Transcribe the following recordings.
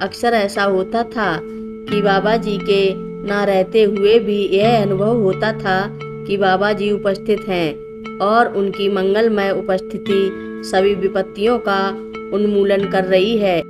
अक्सर ऐसा होता था कि बाबा जी के ना रहते हुए भी यह अनुभव होता था कि बाबा जी उपस्थित हैं और उनकी मंगलमय उपस्थिति सभी विपत्तियों का उन्मूलन कर रही है।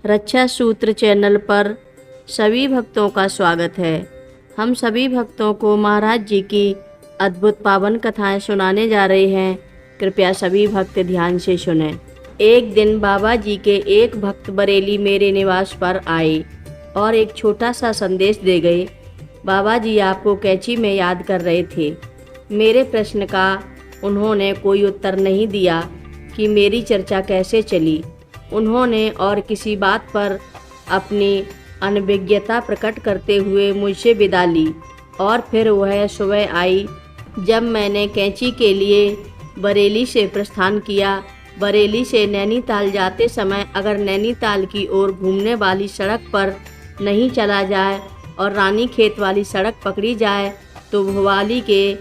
रक्षा सूत्र चैनल पर सभी भक्तों का स्वागत है। हम सभी भक्तों को महाराज जी की अद्भुत पावन कथाएं सुनाने जा रहे हैं। कृपया सभी भक्त ध्यान से सुने। एक दिन बाबा जी के एक भक्त बरेली मेरे निवास पर आए और एक छोटा सा संदेश दे गए। बाबा जी आपको कैंची में याद कर रहे थे। मेरे प्रश्न का उन्होंने कोई उत्तर नहीं दिया कि मेरी चर्चा कैसे चली। उन्होंने और किसी बात पर अपनी अनभिज्ञता प्रकट करते हुए मुझसे विदा ली और फिर वह सुबह आई जब मैंने कैंची के लिए बरेली से प्रस्थान किया। बरेली से नैनीताल जाते समय अगर नैनीताल की ओर घूमने वाली सड़क पर नहीं चला जाए और रानी खेत वाली सड़क पकड़ी जाए तो भोवाली के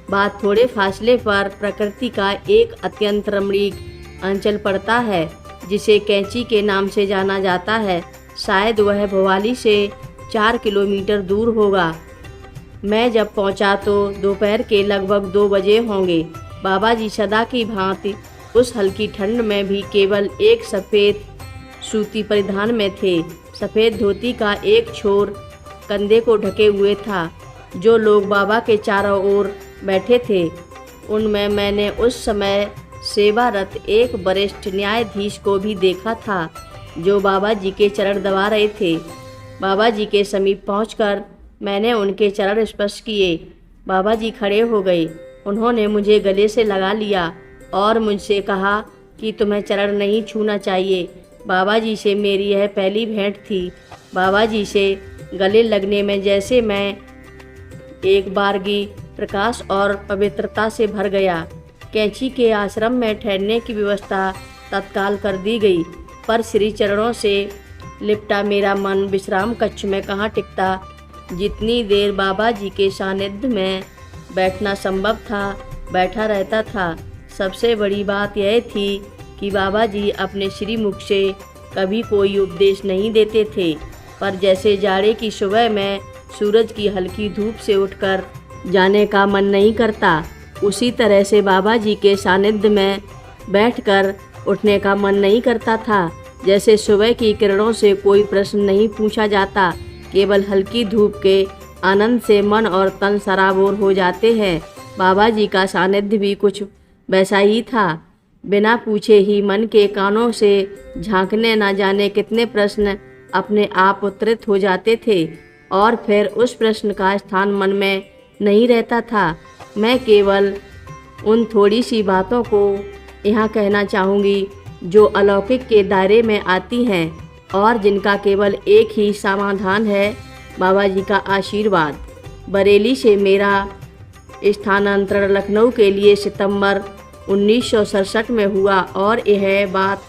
बाद थोड़े फासले पर प्रकृति का एक अत्यंत रमणीक अंचल पड़ता है जिसे कैंची के नाम से जाना जाता है। शायद वह भोवाली से 4 किलोमीटर दूर होगा। मैं जब पहुंचा तो दोपहर के लगभग 2 बजे होंगे। बाबा जी सदा की भांति उस हल्की ठंड में भी केवल एक सफ़ेद सूती परिधान में थे। सफ़ेद धोती का एक छोर कंधे को ढके हुए था। जो लोग बाबा के चारों ओर बैठे थे उनमें मैंने उस समय सेवारत एक वरिष्ठ न्यायाधीश को भी देखा था जो बाबा जी के चरण दबा रहे थे। बाबा जी के समीप पहुंचकर मैंने उनके चरण स्पर्श किए। बाबा जी खड़े हो गए। उन्होंने मुझे गले से लगा लिया और मुझसे कहा कि तुम्हें चरण नहीं छूना चाहिए। बाबा जी से मेरी यह पहली भेंट थी। बाबा जी से गले लगने में जैसे मैं एक बारगी प्रकाश और पवित्रता से भर गया। कैंची के आश्रम में ठहरने की व्यवस्था तत्काल कर दी गई, पर श्री चरणों से लिपटा मेरा मन विश्राम कक्ष में कहाँ टिकता। जितनी देर बाबा जी के सानिध्य में बैठना संभव था बैठा रहता था। सबसे बड़ी बात यह थी कि बाबा जी अपने श्रीमुख से कभी कोई उपदेश नहीं देते थे, पर जैसे जाड़े की सुबह में सूरज की हल्की धूप से उठकर जाने का मन नहीं करता, उसी तरह से बाबा जी के सानिध्य में बैठकर उठने का मन नहीं करता था। जैसे सुबह की किरणों से कोई प्रश्न नहीं पूछा जाता, केवल हल्की धूप के आनंद से मन और तन सराबोर हो जाते हैं। बाबा जी का सानिध्य भी कुछ वैसा ही था। बिना पूछे ही मन के कानों से झांकने न जाने कितने प्रश्न अपने आप उत्तरित हो जाते थे और फिर उस प्रश्न का स्थान मन में नहीं रहता था। मैं केवल उन थोड़ी सी बातों को यहाँ कहना चाहूँगी जो अलौकिक के दायरे में आती हैं और जिनका केवल एक ही समाधान है, बाबा जी का आशीर्वाद। बरेली से मेरा स्थानांतरण लखनऊ के लिए सितंबर 1967 में हुआ और यह बात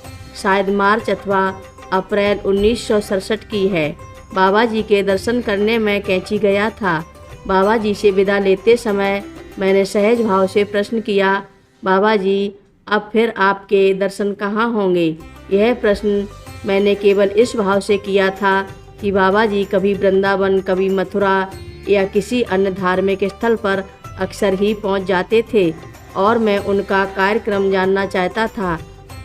शायद मार्च अथवा अप्रैल 1967 की है। बाबा जी के दर्शन करने मैं कैंची गया था। बाबा जी से विदा लेते समय मैंने सहज भाव से प्रश्न किया, बाबा जी अब फिर आपके दर्शन कहाँ होंगे? यह प्रश्न मैंने केवल इस भाव से किया था कि बाबा जी कभी वृंदावन, कभी मथुरा या किसी अन्य धार्मिक स्थल पर अक्सर ही पहुंच जाते थे और मैं उनका कार्यक्रम जानना चाहता था।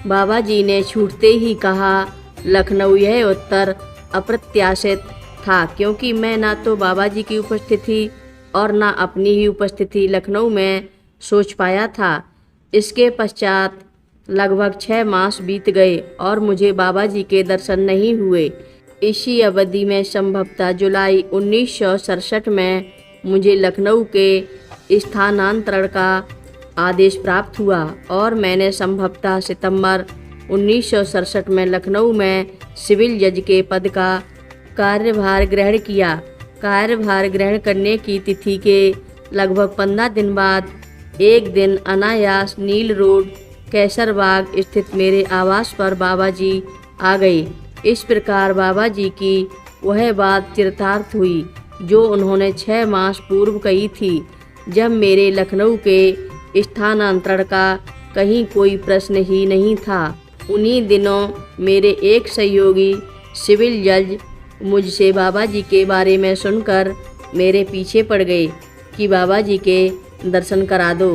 बाबा जी ने छूटते ही कहा, लखनऊ। यह उत्तर अप्रत्याशित था क्योंकि मैं ना तो बाबा जी की उपस्थिति और ना अपनी ही उपस्थिति लखनऊ में सोच पाया था। इसके पश्चात लगभग 6 मास बीत गए और मुझे बाबा जी के दर्शन नहीं हुए। इसी अवधि में संभवतः जुलाई 1967 में मुझे लखनऊ के स्थानांतरण का आदेश प्राप्त हुआ और मैंने संभवतः सितंबर 1967 में लखनऊ में सिविल जज के पद का कार्यभार ग्रहण किया। कार्यभार ग्रहण करने की तिथि के लगभग 15 दिन बाद एक दिन अनायास नील रोड कैसरबाग स्थित मेरे आवास पर बाबा जी आ गए। इस प्रकार बाबा जी की वह बात चरितार्थ हुई जो उन्होंने 6 मास पूर्व कही थी, जब मेरे लखनऊ के स्थानांतरण का कहीं कोई प्रश्न ही नहीं था। उन्हीं दिनों मेरे एक सहयोगी सिविल जज मुझसे बाबा जी के बारे में सुनकर मेरे पीछे पड़ गए कि बाबा जी के दर्शन करा दो।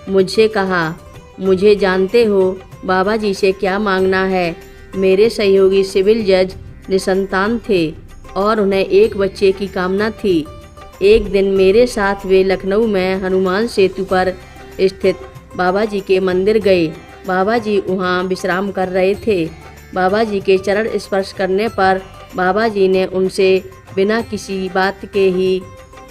मुझसे कहा, मुझे जानते हो बाबा जी से क्या मांगना है। मेरे सहयोगी सिविल जज निसंतान थे और उन्हें एक बच्चे की कामना थी। एक दिन मेरे साथ वे लखनऊ में हनुमान सेतु पर स्थित बाबा जी के मंदिर गए। बाबा जी वहाँ विश्राम कर रहे थे। बाबा जी के चरण स्पर्श करने पर बाबा जी ने उनसे बिना किसी बात के ही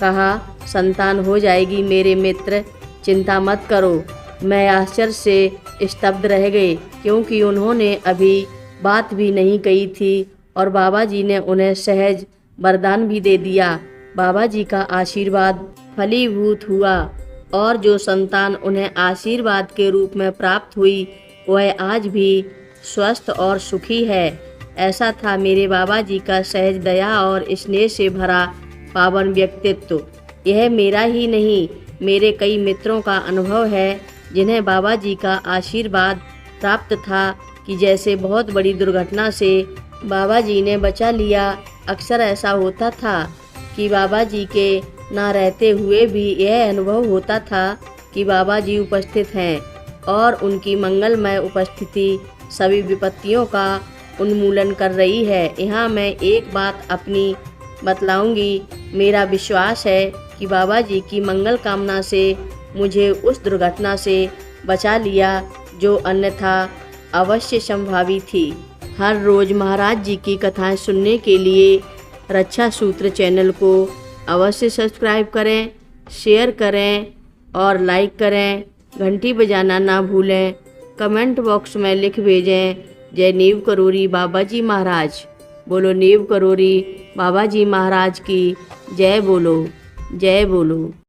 कहा, संतान हो जाएगी मेरे मित्र, चिंता मत करो। मैं आश्चर्य से स्तब्ध रह गए क्योंकि उन्होंने अभी बात भी नहीं कही थी और बाबा जी ने उन्हें सहज वरदान भी दे दिया। बाबा जी का आशीर्वाद फलीभूत हुआ और जो संतान उन्हें आशीर्वाद के रूप में प्राप्त हुई वह आज भी स्वस्थ और सुखी है। ऐसा था मेरे बाबा जी का सहज दया और स्नेह से भरा पावन व्यक्तित्व। यह मेरा ही नहीं, मेरे कई मित्रों का अनुभव है जिन्हें बाबा जी का आशीर्वाद प्राप्त था कि जैसे बहुत बड़ी दुर्घटना से बाबा जी ने बचा लिया। अक्सर ऐसा होता था कि बाबा जी के ना रहते हुए भी यह अनुभव होता था कि बाबा जी उपस्थित हैं और उनकी मंगलमय उपस्थिति सभी विपत्तियों का उन्मूलन कर रही है। यहाँ मैं एक बात अपनी बतलाऊंगी। मेरा विश्वास है कि बाबा जी की मंगल कामना से मुझे उस दुर्घटना से बचा लिया जो अन्यथा अवश्य संभावी थी। हर रोज़ महाराज जी की कथाएं सुनने के लिए रक्षा सूत्र चैनल को अवश्य सब्सक्राइब करें, शेयर करें और लाइक करें। घंटी बजाना ना भूलें। कमेंट बॉक्स में लिख भेजें, जय नीव करोरी बाबा जी महाराज। बोलो नीव करोरी बाबा जी महाराज की जय बोलो, जय बोलो।